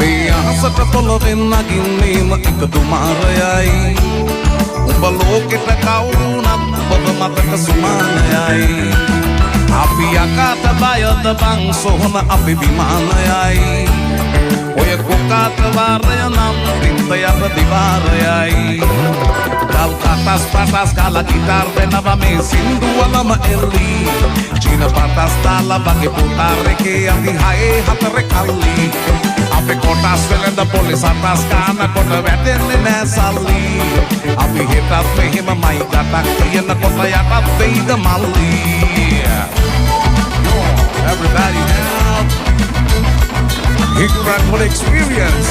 මේ අහසට පොළොවෙන් නගින්නේම එක දුමාරයයි උඹ ලෝකෙට කවුරුනත් ඔබ මතක සුමානයයි අපි යකාට බයද බං සොහොන අපි විමානයයි ඔය කොකාට වාරය නම් රින්තයට දිවාරයයි කල් කටස් පටස් කාලා ගිටාර් වෙනවා මේ සින්දුවලම එල්ලි චීන පටස් දාලා වගේ පුතාරකේ අපි හයේ හතර කල්ලි අපේ කොටස් වෙලඳ පොලිස් අටස් කාන කොට වැටෙන්නේ නෑ සල්ලි අපි හෙටත් මෙහෙමමයි ගටක් තියෙනකොට යටත් වෙයිද මල්ලි Everybody now Higurack experience